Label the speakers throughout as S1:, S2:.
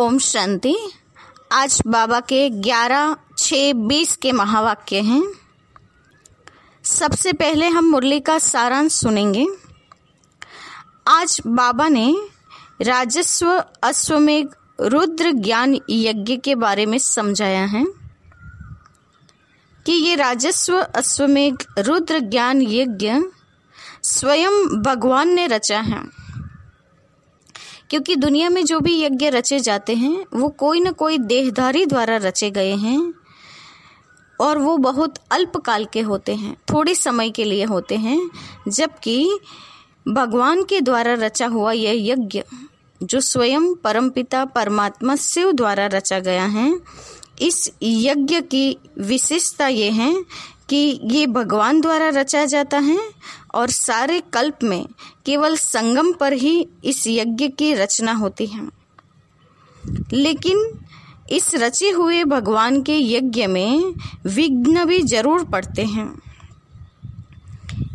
S1: ओम शांति। आज बाबा के 11/6/20 के महावाक्य हैं। सबसे पहले हम मुरली का सारांश सुनेंगे। आज बाबा ने राजस्व अश्वमेघ रुद्र ज्ञान यज्ञ के बारे में समझाया है कि ये राजस्व अश्वमेघ रुद्र ज्ञान यज्ञ स्वयं भगवान ने रचा है, क्योंकि दुनिया में जो भी यज्ञ रचे जाते हैं वो कोई न कोई देहधारी द्वारा रचे गए हैं और वो बहुत अल्पकाल के होते हैं, थोड़े समय के लिए होते हैं। जबकि भगवान के द्वारा रचा हुआ यह यज्ञ जो स्वयं परमपिता परमात्मा शिव द्वारा रचा गया है, इस यज्ञ की विशेषता ये है कि ये भगवान द्वारा रचा जाता है और सारे कल्प में केवल संगम पर ही इस यज्ञ की रचना होती है। लेकिन इस रचे हुए भगवान के यज्ञ में विघ्न भी जरूर पड़ते हैं।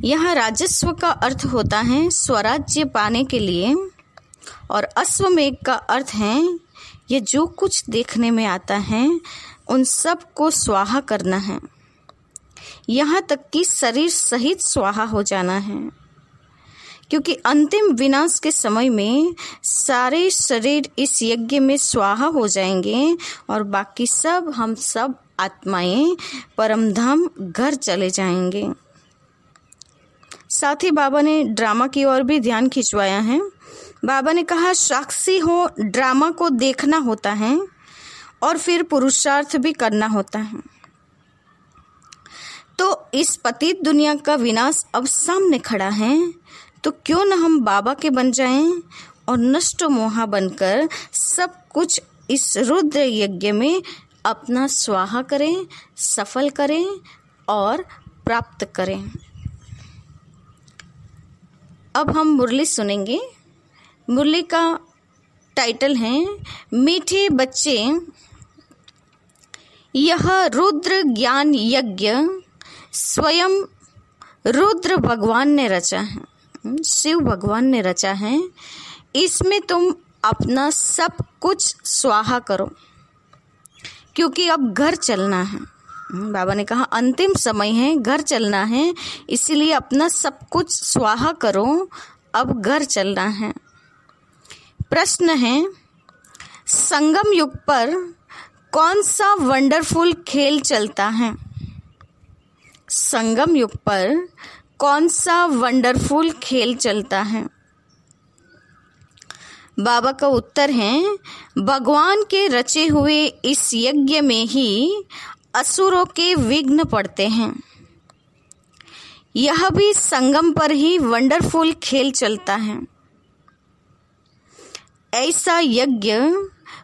S1: यहाँ राजस्व का अर्थ होता है स्वराज्य पाने के लिए और अश्वमेघ का अर्थ है ये जो कुछ देखने में आता है उन सब को स्वाहा करना है, यहाँ तक कि शरीर सहित स्वाहा हो जाना है, क्योंकि अंतिम विनाश के समय में सारे शरीर इस यज्ञ में स्वाहा हो जाएंगे और बाकी सब हम सब आत्माएं परमधाम घर चले जाएंगे। साथ ही बाबा ने ड्रामा की ओर भी ध्यान खिंचवाया है। बाबा ने कहा साक्षी हो ड्रामा को देखना होता है और फिर पुरुषार्थ भी करना होता है। तो इस पतित दुनिया का विनाश अब सामने खड़ा है, तो क्यों न हम बाबा के बन जाएं और नष्ट मोहा बनकर सब कुछ इस रुद्र यज्ञ में अपना स्वाहा करें, सफल करें और प्राप्त करें। अब हम मुरली सुनेंगे। मुरली का टाइटल है मीठे बच्चे, यह रुद्र ज्ञान यज्ञ स्वयं रुद्र भगवान ने रचा है, शिव भगवान ने रचा है। इसमें तुम अपना सब कुछ स्वाहा करो, क्योंकि अब घर चलना है। बाबा ने कहा अंतिम समय है, घर चलना है, इसीलिए अपना सब कुछ स्वाहा करो, अब घर चलना है। प्रश्न है, संगम युग पर कौन सा वंडरफुल खेल चलता है? संगम युग पर कौन सा वंडरफुल खेल चलता है? बाबा का उत्तर है भगवान के रचे हुए इस यज्ञ में ही असुरों के विघ्न पड़ते हैं। यह भी संगम पर ही वंडरफुल खेल चलता है। ऐसा यज्ञ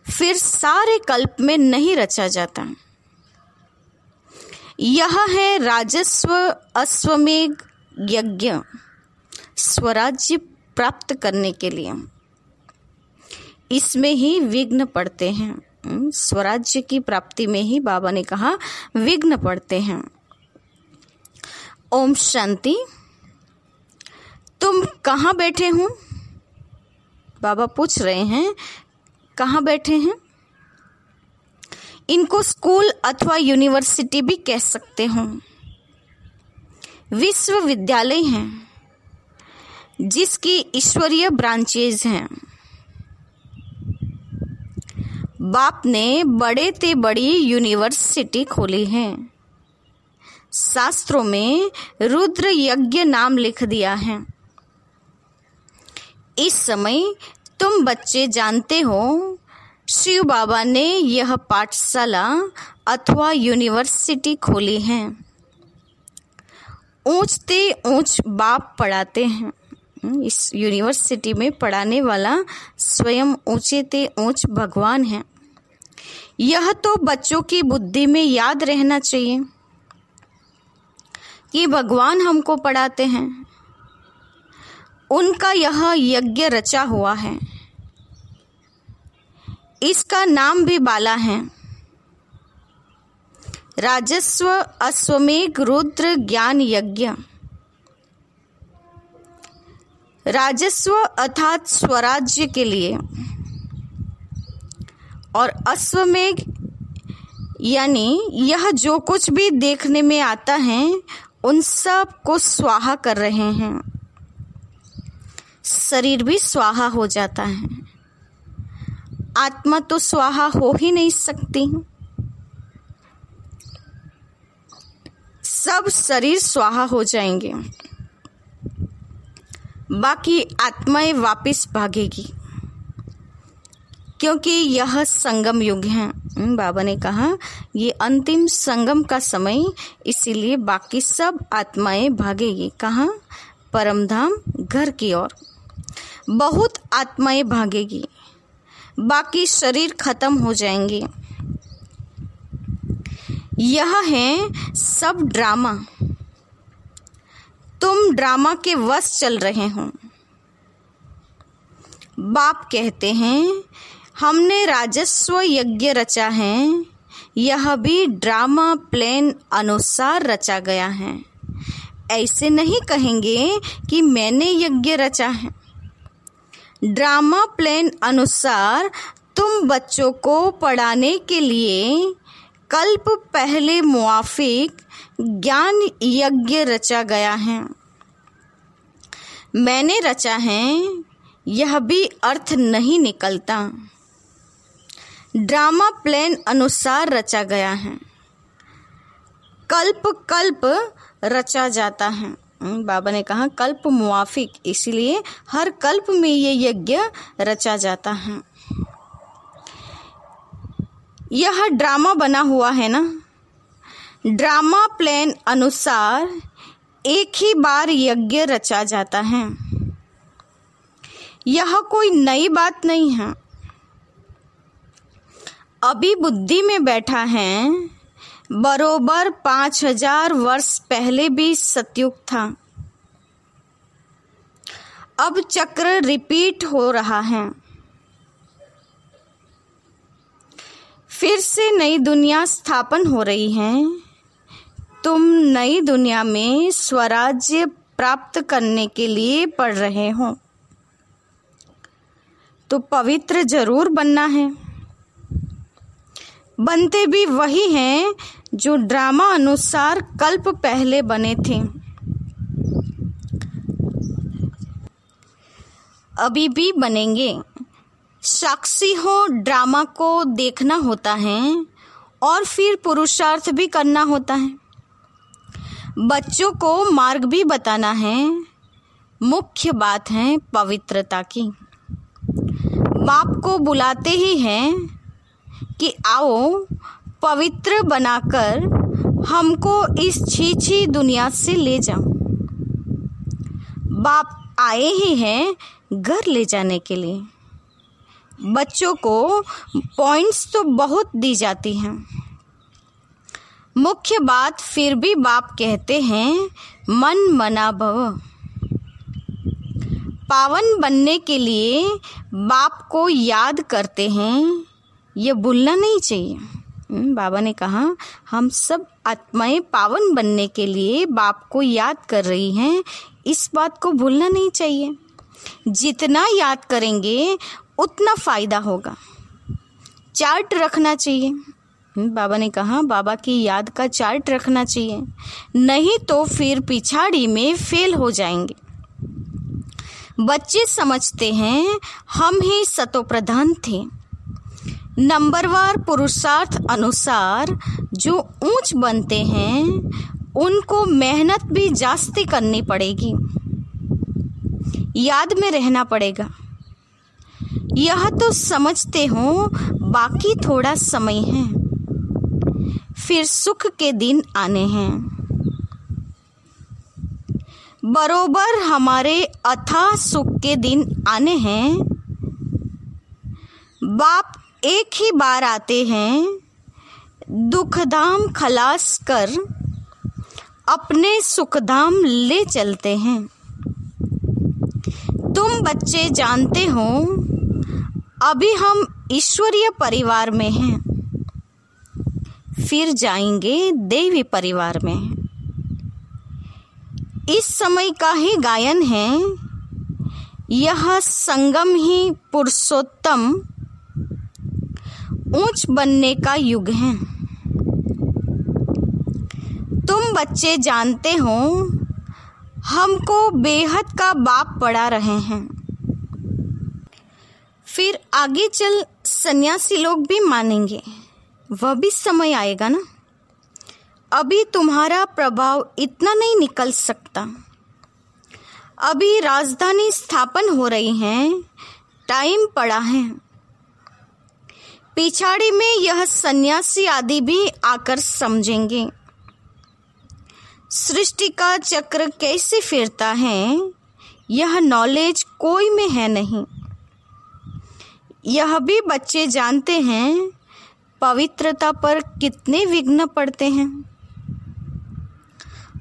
S1: फिर सारे कल्प में नहीं रचा जाता। यह है राजस्व अश्वमेघ यज्ञ स्वराज्य प्राप्त करने के लिए। इसमें ही विघ्न पड़ते हैं, स्वराज्य की प्राप्ति में ही बाबा ने कहा विघ्न पड़ते हैं। ओम शांति। तुम कहाँ बैठे हो? बाबा पूछ रहे हैं कहाँ बैठे हैं। इनको स्कूल अथवा यूनिवर्सिटी भी कह सकते हो। विश्वविद्यालय हैं जिसकी ईश्वरीय ब्रांचेज हैं। बाप ने बड़े ते बड़ी यूनिवर्सिटी खोली है। शास्त्रों में रुद्र यज्ञ नाम लिख दिया है। इस समय तुम बच्चे जानते हो शिव बाबा ने यह पाठशाला अथवा यूनिवर्सिटी खोली है। ऊंचते ऊंच बाप पढ़ाते हैं। इस यूनिवर्सिटी में पढ़ाने वाला स्वयं ऊंचे ते ऊंच भगवान है। यह तो बच्चों की बुद्धि में याद रहना चाहिए कि भगवान हमको पढ़ाते हैं। उनका यह यज्ञ रचा हुआ है। इसका नाम भी बाला है, राजस्व अश्वमेघ रुद्र ज्ञान यज्ञ। राजस्व अर्थात स्वराज्य के लिए, और अश्वमेघ यानी यह जो कुछ भी देखने में आता है उन सब को स्वाहा कर रहे हैं। शरीर भी स्वाहा हो जाता है, आत्मा तो स्वाहा हो ही नहीं सकती। सब शरीर स्वाहा हो जाएंगे, बाकी आत्माएं वापस भागेगी, क्योंकि यह संगम युग है। बाबा ने कहा ये अंतिम संगम का समय, इसीलिए बाकी सब आत्माएं भागेगी। कहाँ? परमधाम, घर की ओर। बहुत आत्माएं भागेगी, बाकी शरीर खत्म हो जाएंगे। यह है सब ड्रामा। तुम ड्रामा के वश चल रहे हो। बाप कहते हैं हमने राजस्व यज्ञ रचा है, यह भी ड्रामा प्लान अनुसार रचा गया है। ऐसे नहीं कहेंगे कि मैंने यज्ञ रचा है। ड्रामा प्लान अनुसार तुम बच्चों को पढ़ाने के लिए कल्प पहले मुआफिक ज्ञान यज्ञ रचा गया है। मैंने रचा है, यह भी अर्थ नहीं निकलता। ड्रामा प्लान अनुसार रचा गया है, कल्प कल्प रचा जाता है। बाबा ने कहा कल्प मुआफिक, इसलिए हर कल्प में ये यज्ञ रचा जाता है। यह ड्रामा बना हुआ है ना। ड्रामा प्लान अनुसार एक ही बार यज्ञ रचा जाता है। यह कोई नई बात नहीं है। अभी बुद्धि में बैठा है, बरोबर 5000 वर्ष पहले भी सतयुग था। अब चक्र रिपीट हो रहा है। फिर से नई दुनिया स्थापन हो रही है। तुम नई दुनिया में स्वराज्य प्राप्त करने के लिए पढ़ रहे हो, तो पवित्र जरूर बनना है। बनते भी वही हैं जो ड्रामा अनुसार कल्प पहले बने थे। अभी भी बनेंगे। साक्षी हो, ड्रामा को देखना होता है और फिर पुरुषार्थ भी करना होता है। बच्चों को मार्ग भी बताना है। मुख्य बात है पवित्रता की। बाप को बुलाते ही हैं कि आओ पवित्र बनाकर हमको इस छीछी दुनिया से ले जाओ। बाप आए ही हैं घर ले जाने के लिए। बच्चों को पॉइंट्स तो बहुत दी जाती हैं। मुख्य बात फिर भी बाप कहते हैं मन मना भव। पावन बनने के लिए बाप को याद करते हैं, ये भूलना नहीं चाहिए। बाबा ने कहा हम सब आत्माएं पावन बनने के लिए बाप को याद कर रही हैं, इस बात को भूलना नहीं चाहिए। जितना याद करेंगे उतना फायदा होगा। चार्ट रखना चाहिए। बाबा ने कहा बाबा की याद का चार्ट रखना चाहिए, नहीं तो फिर पिछाड़ी में फेल हो जाएंगे। बच्चे समझते हैं हम ही सतो प्रधान थे। नंबरवार पुरुषार्थ अनुसार जो ऊंच बनते हैं उनको मेहनत भी जास्ती करनी पड़ेगी, याद में रहना पड़ेगा। यह तो समझते हो, बाकी थोड़ा समय है, फिर सुख के दिन आने हैं। बरोबर हमारे अथाह सुख के दिन आने हैं। बाप एक ही बार आते हैं, दुखधाम खलास कर अपने सुखधाम ले चलते हैं। तुम बच्चे जानते हो अभी हम ईश्वरीय परिवार में हैं, फिर जाएंगे देवी परिवार में। इस समय का ही गायन है, यह संगम ही पुरुषोत्तम ऊंच बनने का युग है। तुम बच्चे जानते हो हमको बेहद का बाप पढ़ा रहे हैं। फिर आगे चल सन्यासी लोग भी मानेंगे, वह भी समय आएगा ना। अभी तुम्हारा प्रभाव इतना नहीं निकल सकता। अभी राजधानी स्थापन हो रही है, टाइम पड़ा है। पिछाड़ी में यह सन्यासी आदि भी आकर समझेंगे सृष्टि का चक्र कैसे फिरता है। यह नॉलेज कोई में है नहीं। यह भी बच्चे जानते हैं पवित्रता पर कितने विघ्न पड़ते हैं।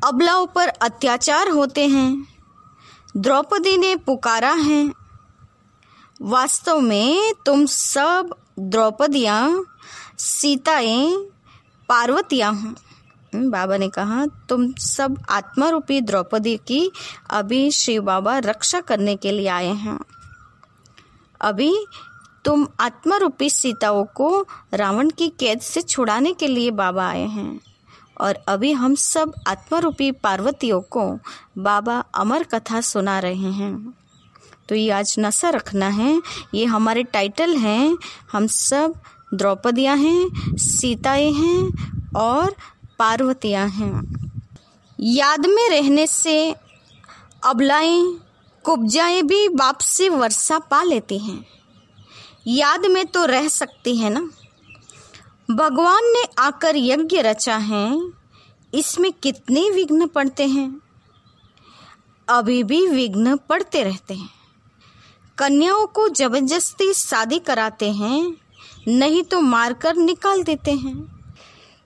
S1: अबलाओं पर अत्याचार होते हैं। द्रौपदी ने पुकारा है। वास्तव में तुम सब द्रौपदियाँ, सीताएं, पार्वतियाँ हो। बाबा ने कहा तुम सब आत्मा रूपी द्रौपदी की अभी शिव बाबा रक्षा करने के लिए आए हैं। अभी तुम आत्मा रूपी सीताओं को रावण की कैद से छुड़ाने के लिए बाबा आए हैं। और अभी हम सब आत्मा रूपी पार्वतियों को बाबा अमर कथा सुना रहे हैं। तो ये आज नशा रखना है, ये हमारे टाइटल हैं। हम सब द्रौपदियाँ हैं, सीताएं हैं और पार्वतियाँ हैं। याद में रहने से अबलाएं, कुब्जाएं भी बाप से वर्षा पा लेती हैं। याद में तो रह सकती है ना। भगवान ने आकर यज्ञ रचा है, इसमें कितने विघ्न पड़ते हैं। अभी भी विघ्न पड़ते रहते हैं। कन्याओं को जबरदस्ती शादी कराते हैं, नहीं तो मारकर निकाल देते हैं।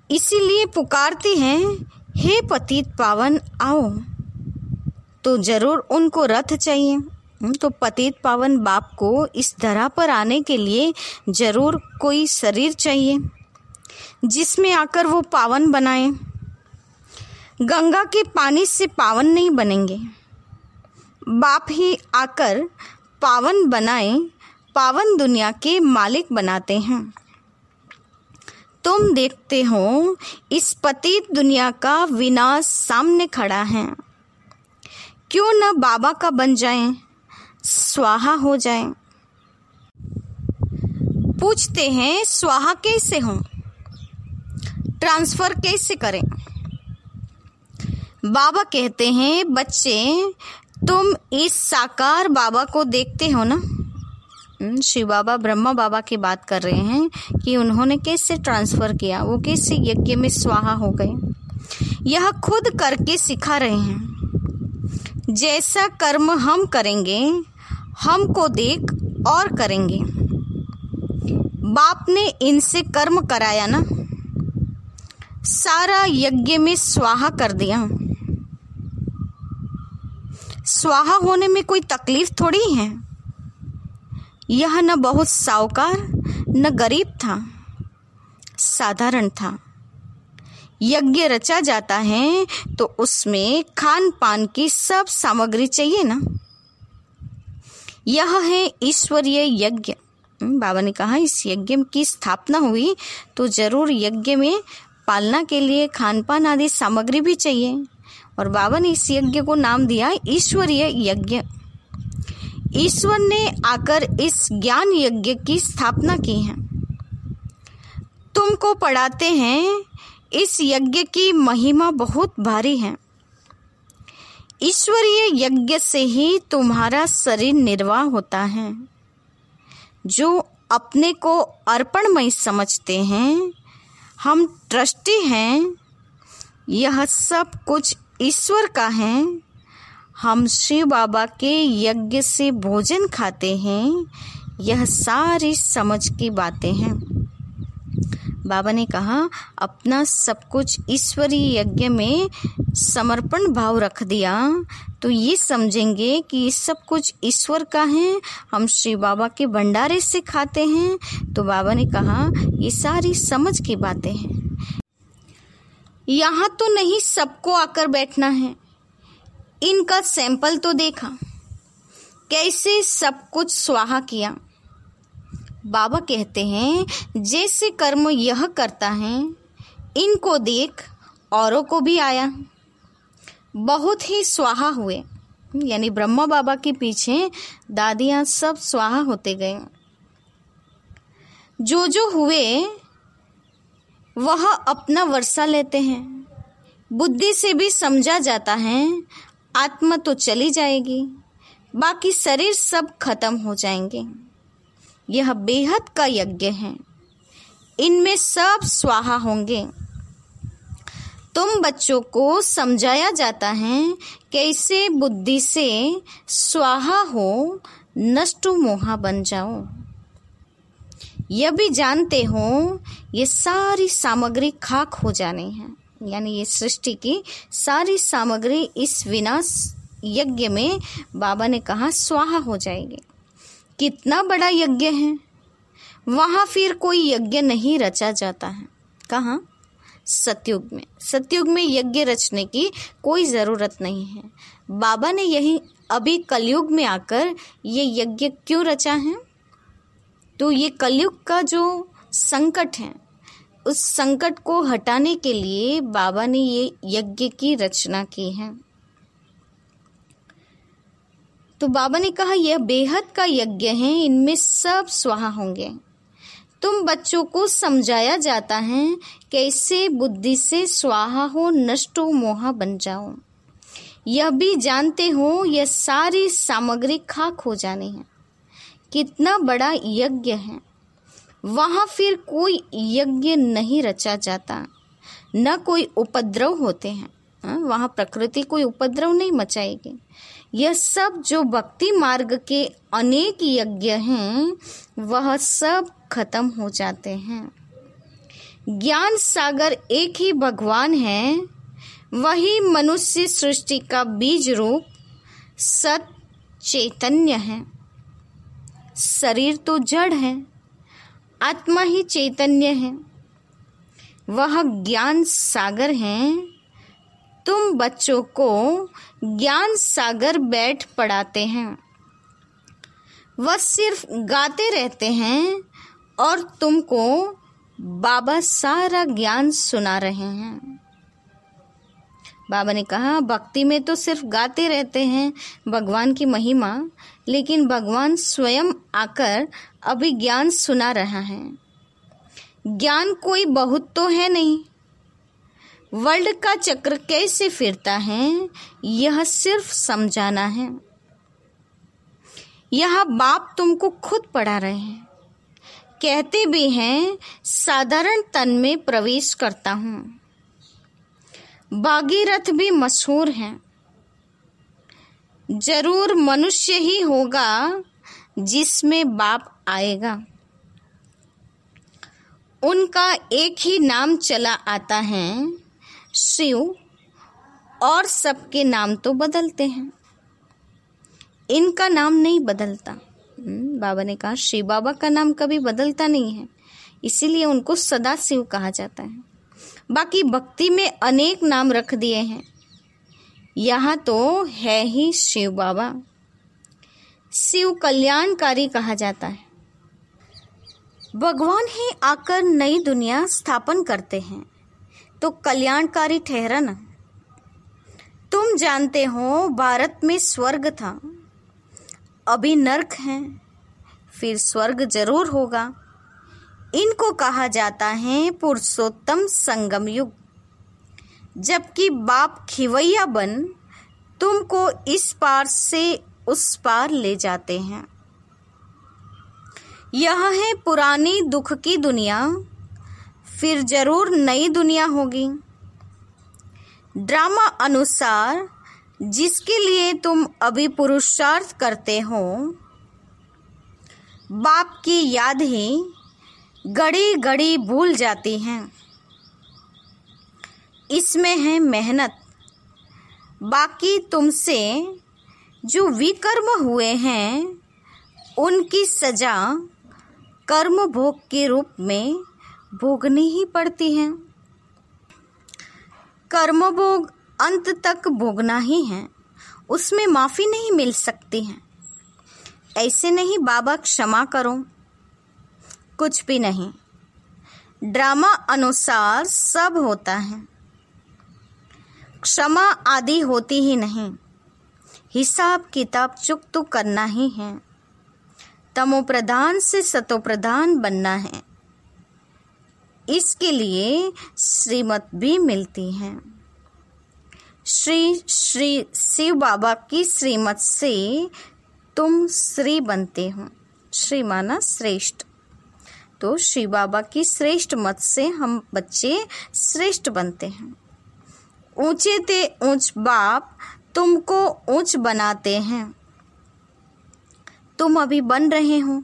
S1: इसीलिए पुकारते हैं, हे पतित पावन आओ। तो जरूर उनको रथ चाहिए। तो पतित पावन बाप को इस धरा पर आने के लिए जरूर कोई शरीर चाहिए जिसमें आकर वो पावन बनाए। गंगा के पानी से पावन नहीं बनेंगे, बाप ही आकर पावन बनाए, पावन दुनिया के मालिक बनाते हैं। तुम देखते हो इस पतित दुनिया का विनाश सामने खड़ा है। क्यों न बाबा का बन जाएं, स्वाहा हो जाएं। पूछते हैं स्वाहा कैसे हो, ट्रांसफर कैसे करें। बाबा कहते हैं बच्चे तुम इस साकार बाबा को देखते हो ना। शिव बाबा ब्रह्मा बाबा की बात कर रहे हैं कि उन्होंने कैसे ट्रांसफर किया, वो कैसे यज्ञ में स्वाहा हो गए। यह खुद करके सिखा रहे हैं। जैसा कर्म हम करेंगे हमको देख और करेंगे। बाप ने इनसे कर्म कराया ना, सारा यज्ञ में स्वाहा कर दिया। स्वाहा होने में कोई तकलीफ थोड़ी है। यह न बहुत साहूकार न गरीब था, साधारण था। यज्ञ रचा जाता है तो उसमें खान पान की सब सामग्री चाहिए ना। यह है ईश्वरीय यज्ञ। बाबा ने कहा इस यज्ञ की स्थापना हुई तो जरूर यज्ञ में पालना के लिए खान पान आदि सामग्री भी चाहिए। और बाबा ने इस यज्ञ को नाम दिया ईश्वरीय यज्ञ। ईश्वर ने आकर इस ज्ञान यज्ञ की स्थापना की है। तुमको पढ़ाते हैं इस यज्ञ की महिमा बहुत भारी है। ईश्वरीय यज्ञ से ही तुम्हारा शरीर निर्वाह होता है। जो अपने को अर्पणमय समझते हैं, हम ट्रस्टी हैं, यह सब कुछ ईश्वर का है। हम शिव बाबा के यज्ञ से भोजन खाते हैं। यह सारी समझ की बातें हैं। बाबा ने कहा अपना सब कुछ ईश्वरीय यज्ञ में समर्पण भाव रख दिया तो ये समझेंगे कि ये सब कुछ ईश्वर का है। हम शिव बाबा के भंडारे से खाते हैं। तो बाबा ने कहा ये सारी समझ की बातें हैं। यहाँ तो नहीं सबको आकर बैठना है। इनका सैंपल तो देखा कैसे सब कुछ स्वाहा किया। बाबा कहते हैं, जैसे कर्म यह करता है, इनको देख औरों को भी आया। बहुत ही स्वाहा हुए, यानी ब्रह्मा बाबा के पीछे दादियाँ सब स्वाहा होते गए। जो हुए वह अपना वर्षा लेते हैं। बुद्धि से भी समझा जाता है आत्मा तो चली जाएगी, बाकी शरीर सब खत्म हो जाएंगे। यह बेहद का यज्ञ है, इनमें सब स्वाहा होंगे। तुम बच्चों को समझाया जाता है कैसे बुद्धि से स्वाहा हो, नष्ट मोहा बन जाओ। यह भी जानते हो ये सारी सामग्री खाक हो जानी है, यानी ये सृष्टि की सारी सामग्री इस विनाश यज्ञ में बाबा ने कहा स्वाहा हो जाएगी। कितना बड़ा यज्ञ है, वहाँ फिर कोई यज्ञ नहीं रचा जाता है। कहाँ? सतयुग में। सतयुग में यज्ञ रचने की कोई ज़रूरत नहीं है। बाबा ने यही अभी कलयुग में आकर ये यज्ञ क्यों रचा है? तो ये कलयुग का जो संकट है, उस संकट को हटाने के लिए बाबा ने ये यज्ञ की रचना की है। तो बाबा ने कहा यह बेहद का यज्ञ है, इनमें सब स्वाहा होंगे। तुम बच्चों को समझाया जाता है कैसे बुद्धि से स्वाहा हो, नष्ट मोहा बन जाओ। यह भी जानते हो यह सारी सामग्री खाक हो जानी है। कितना बड़ा यज्ञ है, वहाँ फिर कोई यज्ञ नहीं रचा जाता, न कोई उपद्रव होते हैं। वहाँ प्रकृति कोई उपद्रव नहीं मचाएगी। यह सब जो भक्ति मार्ग के अनेक यज्ञ हैं, वह सब खत्म हो जाते हैं। ज्ञान सागर एक ही भगवान है, वही मनुष्य सृष्टि का बीज रूप सत चैतन्य है। शरीर तो जड़ है, आत्मा ही चैतन्य है, वह ज्ञान सागर है। तुम बच्चों को ज्ञान सागर बैठ पढ़ाते हैं, वह सिर्फ गाते रहते हैं और तुमको बाबा सारा ज्ञान सुना रहे हैं। बाबा ने कहा भक्ति में तो सिर्फ गाते रहते हैं भगवान की महिमा, लेकिन भगवान स्वयं आकर अभी ज्ञान सुना रहा है। ज्ञान कोई बहुत तो है नहीं, वर्ल्ड का चक्र कैसे फिरता है यह सिर्फ समझाना है। यह बाप तुमको खुद पढ़ा रहे हैं। कहते भी हैं साधारण तन में प्रवेश करता हूँ। भागीरथ भी मशहूर हैं। जरूर मनुष्य ही होगा जिसमें बाप आएगा। उनका एक ही नाम चला आता है शिव, और सबके नाम तो बदलते हैं, इनका नाम नहीं बदलता। बाबा ने कहा शिव बाबा का नाम कभी बदलता नहीं है, इसीलिए उनको सदा शिव कहा जाता है। बाकी भक्ति में अनेक नाम रख दिए हैं, यहाँ तो है ही शिव बाबा। शिव कल्याणकारी कहा जाता है। भगवान ही आकर नई दुनिया स्थापन करते हैं तो कल्याणकारी ठहरा ना। तुम जानते हो भारत में स्वर्ग था, अभी नरक है, फिर स्वर्ग जरूर होगा। इनको कहा जाता है पुरुषोत्तम संगम युग। जबकि बाप खिवैया बन तुमको इस पार से उस पार ले जाते हैं। यह है पुरानी दुख की दुनिया, फिर जरूर नई दुनिया होगी। ड्रामा अनुसार जिसके लिए तुम अभी पुरुषार्थ करते हो, बाप की याद ही घड़ी घड़ी भूल जाती हैं। इसमें है मेहनत। बाकी तुमसे जो विकर्म हुए हैं उनकी सजा कर्म भोग के रूप में भोगनी ही पड़ती है। कर्म भोग अंत तक भोगना ही है, उसमें माफ़ी नहीं मिल सकती है। ऐसे नहीं बाबा क्षमा करो, कुछ भी नहीं। ड्रामा अनुसार सब होता है। क्षमा आदि होती ही नहीं। हिसाब किताब चुक तो करना ही है। तमो प्रधान से सतो प्रधान बनना है। इसके लिए श्रीमत भी मिलती है। श्री श्री शिव बाबा की श्रीमत से तुम श्री बनते हो। श्री माना श्रेष्ठ, तो शिव बाबा की श्रेष्ठ मत से हम बच्चे श्रेष्ठ बनते हैं। ऊंचे ते ऊंच बाप तुमको ऊंच बनाते हैं। तुम अभी बन रहे हो,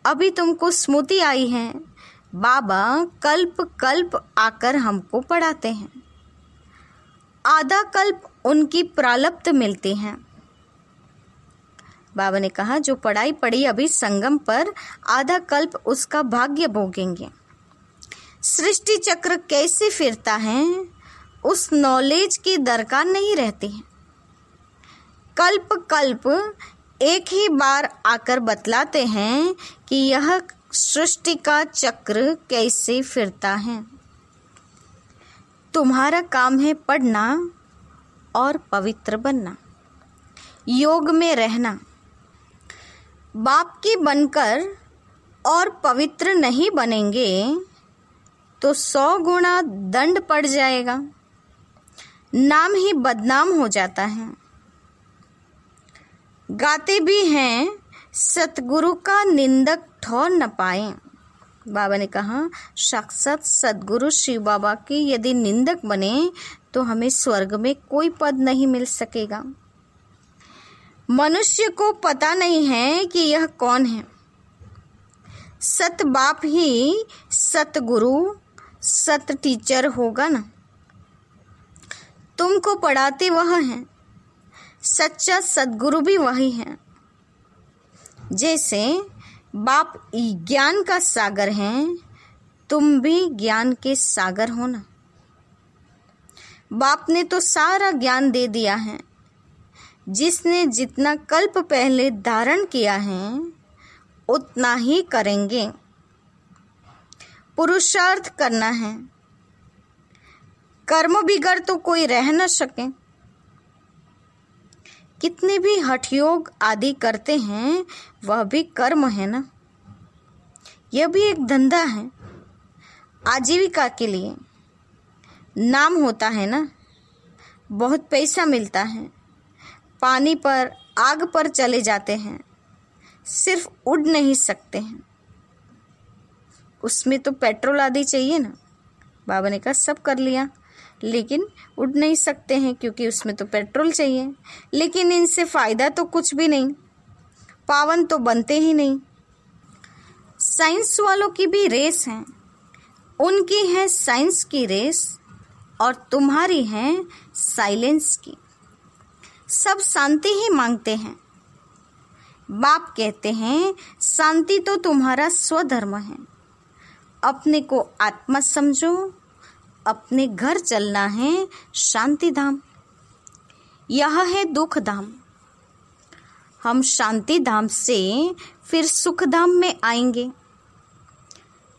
S1: अभी तुमको स्मृति आई है। बाबा कल्प कल्प आकर हमको पढ़ाते हैं। आधा कल्प उनकी प्रालब्ध मिलती हैं। बाबा ने कहा जो पढ़ाई पढ़ी अभी संगम पर, आधा कल्प उसका भाग्य भोगेंगे। सृष्टि चक्र कैसे फिरता है उस नॉलेज की दरकार नहीं रहती है। कल्प कल्प एक ही बार आकर बतलाते हैं कि यह सृष्टि का चक्र कैसे फिरता है। तुम्हारा काम है पढ़ना और पवित्र बनना, योग में रहना। बाप की बनकर और पवित्र नहीं बनेंगे तो 100 गुना दंड पड़ जाएगा, नाम ही बदनाम हो जाता है। गाते भी हैं सतगुरु का निंदक ठौर न पाए। बाबा ने कहा साक्षात सदगुरु शिव बाबा की यदि निंदक बने तो हमें स्वर्ग में कोई पद नहीं मिल सकेगा। मनुष्य को पता नहीं है कि यह कौन है। सत बाप ही सतगुरु सत टीचर होगा ना। तुमको पढ़ाते वह हैं, सच्चा सदगुरु भी वही है। जैसे बाप ज्ञान का सागर हैं, तुम भी ज्ञान के सागर हो ना। बाप ने तो सारा ज्ञान दे दिया है। जिसने जितना कल्प पहले धारण किया है उतना ही करेंगे। पुरुषार्थ करना है, कर्म बिगड़ तो कोई रह न सके। कितने भी हठ योग आदि करते हैं वह भी कर्म है ना। यह भी एक धंधा है, आजीविका के लिए। नाम होता है ना, बहुत पैसा मिलता है। पानी पर आग पर चले जाते हैं, सिर्फ उड़ नहीं सकते हैं। उसमें तो पेट्रोल आदि चाहिए ना। बाबा ने कहा सब कर लिया लेकिन उड़ नहीं सकते हैं क्योंकि उसमें तो पेट्रोल चाहिए। लेकिन इनसे फ़ायदा तो कुछ भी नहीं, पावन तो बनते ही नहीं। साइंस वालों की भी रेस है, उनकी है साइंस की रेस और तुम्हारी है साइलेंस की। सब शांति ही मांगते हैं। बाप कहते हैं शांति तो तुम्हारा स्वधर्म है। अपने को आत्मा समझो, अपने घर चलना है शांति धाम। यह है दुख धाम। हम शांति धाम से फिर सुख धाम में आएंगे।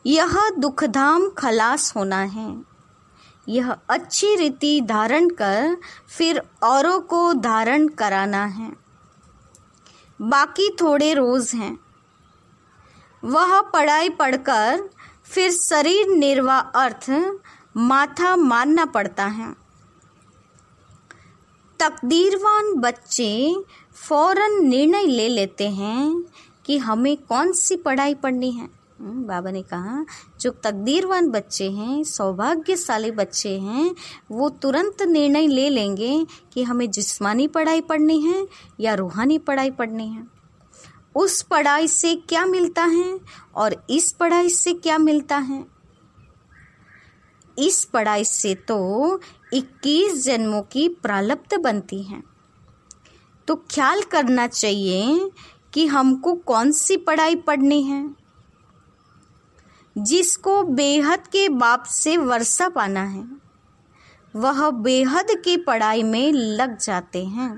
S1: यह दुख धाम खलास होना है। यह अच्छी रीति धारण कर फिर औरों को धारण कराना है। बाकी थोड़े रोज हैं, वह पढ़ाई पढ़कर फिर शरीर निर्वाह अर्थ माथा मारना पड़ता है। तकदीरवान बच्चे फौरन निर्णय ले लेते हैं कि हमें कौन सी पढ़ाई पढ़नी है। बाबा ने कहा जो तकदीरवान बच्चे हैं, सौभाग्यशाली बच्चे हैं, वो तुरंत निर्णय ले लेंगे कि हमें जिस्मानी पढ़ाई पढ़नी है या रूहानी पढ़ाई पढ़नी है। उस पढ़ाई से क्या मिलता है और इस पढ़ाई से क्या मिलता है। इस पढ़ाई से तो 21 जन्मों की प्रालब्ध बनती है। तो ख्याल करना चाहिए कि हमको कौन सी पढ़ाई पढ़नी है। जिसको बेहद के बाप से वर्षा पाना है वह बेहद की पढ़ाई में लग जाते हैं,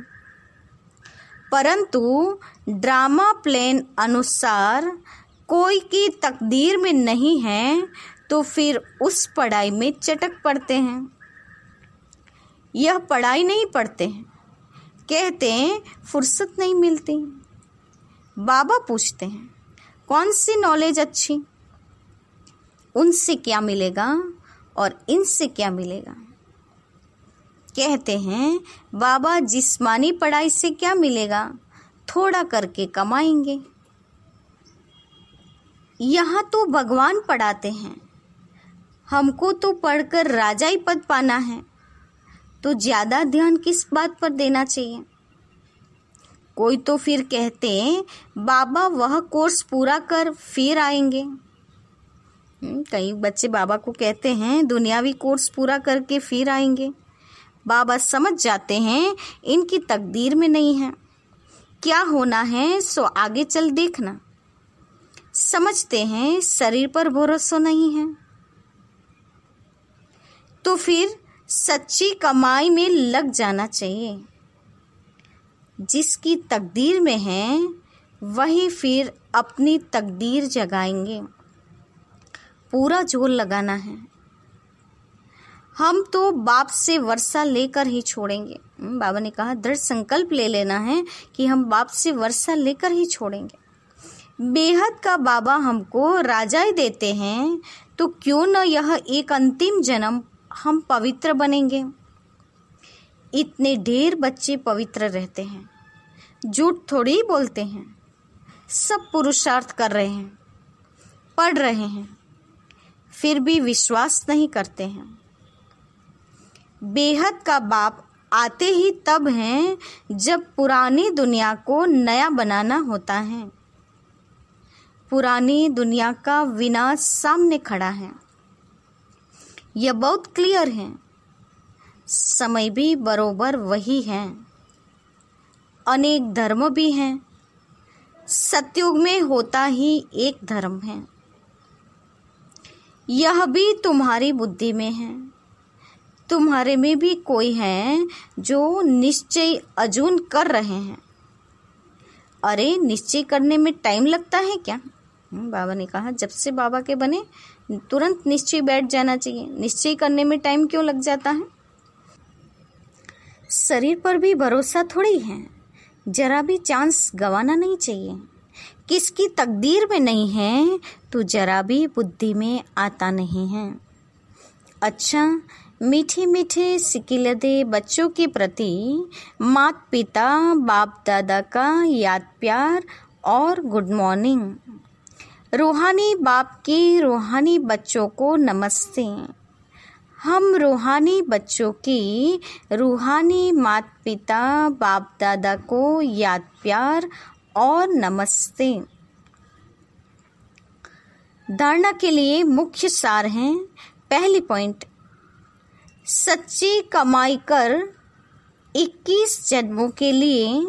S1: परंतु ड्रामा प्लान अनुसार कोई की तकदीर में नहीं है तो फिर उस पढ़ाई में चटक पड़ते हैं। यह पढ़ाई नहीं पढ़ते हैं, कहते हैं फुर्सत नहीं मिलती। बाबा पूछते हैं कौन सी नॉलेज अच्छी, उनसे क्या मिलेगा और इनसे क्या मिलेगा। कहते हैं बाबा जिस्मानी पढ़ाई से क्या मिलेगा, थोड़ा करके कमाएंगे। यहाँ तो भगवान पढ़ाते हैं, हमको तो पढ़कर राजाई पद पाना है, तो ज़्यादा ध्यान किस बात पर देना चाहिए। कोई तो फिर कहते हैं बाबा वह कोर्स पूरा कर फिर आएंगे। कई बच्चे बाबा को कहते हैं दुनियावी कोर्स पूरा करके फिर आएंगे। बाबा समझ जाते हैं इनकी तकदीर में नहीं है, क्या होना है सो आगे चल देखना। समझते हैं शरीर पर भरोसा नहीं है, तो फिर सच्ची कमाई में लग जाना चाहिए। जिसकी तकदीर में है वही फिर अपनी तकदीर जगाएंगे, पूरा जोर लगाना है। हम तो बाप से वर्षा लेकर ही छोड़ेंगे। बाबा ने कहा दृढ़ संकल्प ले लेना है कि हम बाप से वर्षा लेकर ही छोड़ेंगे। बेहद का बाबा हमको राजाई देते हैं, तो क्यों न यह एक अंतिम जन्म हम पवित्र बनेंगे। इतने ढेर बच्चे पवित्र रहते हैं, झूठ थोड़ी बोलते हैं, सब पुरुषार्थ कर रहे हैं, पढ़ रहे हैं, फिर भी विश्वास नहीं करते हैं। बेहद का बाप आते ही तब हैं जब पुरानी दुनिया को नया बनाना होता है। पुरानी दुनिया का विनाश सामने खड़ा है, यह बहुत क्लियर है। समय भी बरोबर वही है, अनेक धर्म भी हैं, सतयुग में होता ही एक धर्म है। यह भी तुम्हारी बुद्धि में है, तुम्हारे में भी कोई है जो निश्चय अजून कर रहे हैं। अरे निश्चय करने में टाइम लगता है क्या। बाबा ने कहा जब से बाबा के बने तुरंत निश्चय बैठ जाना चाहिए, निश्चय करने में टाइम क्यों लग जाता है। शरीर पर भी भरोसा थोड़ी है, जरा भी चांस गंवाना नहीं चाहिए। किसकी तकदीर में नहीं है तो जरा भी बुद्धि में आता नहीं है। अच्छा, मीठे मीठे सिकिलदे बच्चों के प्रति माता पिता बाप दादा का याद प्यार और गुड मॉर्निंग। रूहानी बाप की रूहानी बच्चों को नमस्ते। हम रूहानी बच्चों की रूहानी माता पिता बाप दादा को याद प्यार और नमस्ते। धारणा के लिए मुख्य सार हैं। पहली पॉइंट, सच्ची कमाई कर 21 जन्मों के लिए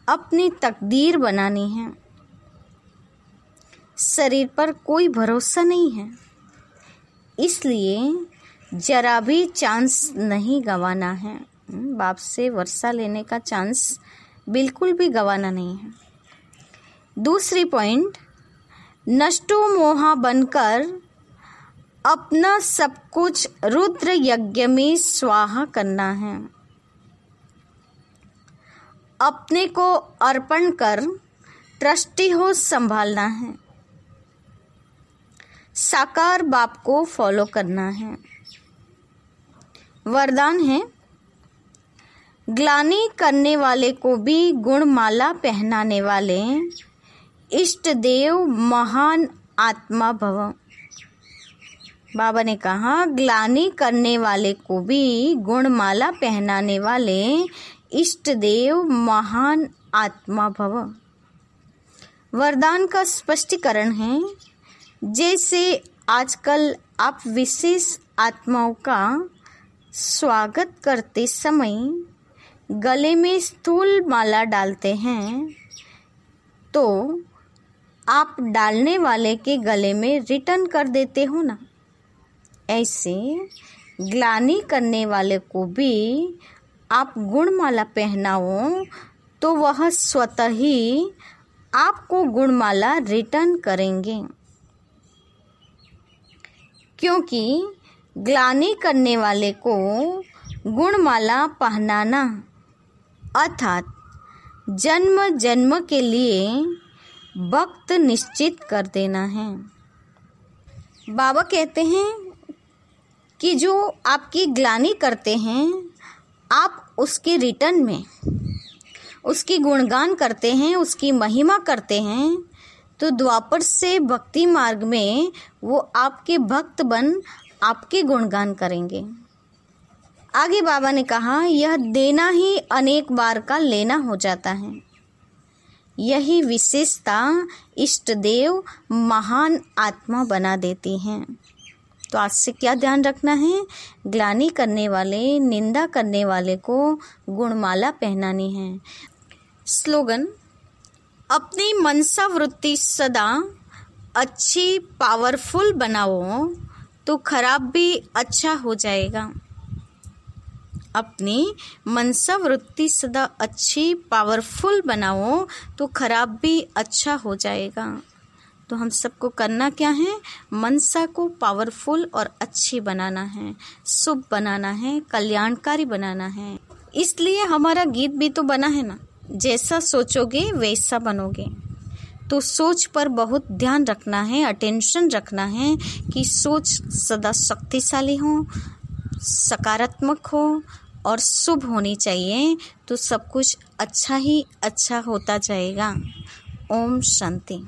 S1: अपनी तकदीर बनानी है। शरीर पर कोई भरोसा नहीं है, इसलिए जरा भी चांस नहीं गंवाना है। बाप से वर्षा लेने का चांस बिल्कुल भी गंवाना नहीं है। दूसरी पॉइंट, नष्टो मोहा बनकर अपना सब कुछ रुद्र यज्ञ में स्वाहा करना है। अपने को अर्पण कर ट्रस्टी हो संभालना है। साकार बाप को फॉलो करना है। वरदान है, ग्लानि करने वाले को भी गुणमाला पहनाने वाले इष्ट देव महान आत्मा भव। बाबा ने कहा ग्लानि करने वाले को भी गुणमाला पहनाने वाले इष्ट देव महान आत्मा भव। वरदान का स्पष्टीकरण है, जैसे आजकल आप विशेष आत्माओं का स्वागत करते समय गले में स्थूल माला डालते हैं, तो आप डालने वाले के गले में रिटर्न कर देते हो ना। ऐसे ग्लानि करने वाले को भी आप गुणमाला पहनाओ तो वह स्वतः ही आपको गुणमाला रिटर्न करेंगे, क्योंकि ग्लानि करने वाले को गुणमाला पहनाना अर्थात जन्म जन्म के लिए वक्त निश्चित कर देना है। बाबा कहते हैं कि जो आपकी ग्लानि करते हैं, आप उसके रिटर्न में उसकी गुणगान करते हैं, उसकी महिमा करते हैं, तो द्वापर से भक्ति मार्ग में वो आपके भक्त बन आपके गुणगान करेंगे। आगे बाबा ने कहा, यह देना ही अनेक बार का लेना हो जाता है। यही विशेषता इष्ट देव महान आत्मा बना देती हैं। तो आज से क्या ध्यान रखना है? ग्लानि करने वाले, निंदा करने वाले को गुणमाला पहनानी है। स्लोगन, अपनी मनसा वृत्ति सदा अच्छी पावरफुल बनाओ तो खराब भी अच्छा हो जाएगा। अपनी मनसा वृत्ति सदा अच्छी पावरफुल बनाओ तो खराब भी अच्छा हो जाएगा। तो हम सबको करना क्या है? मनसा को पावरफुल और अच्छी बनाना है, शुभ बनाना है, कल्याणकारी बनाना है। इसलिए हमारा गीत भी तो बना है ना, जैसा सोचोगे वैसा बनोगे। तो सोच पर बहुत ध्यान रखना है, अटेंशन रखना है कि सोच सदा शक्तिशाली हो, सकारात्मक हो और शुभ होनी चाहिए। तो सब कुछ अच्छा ही अच्छा होता जाएगा। ओम शांति।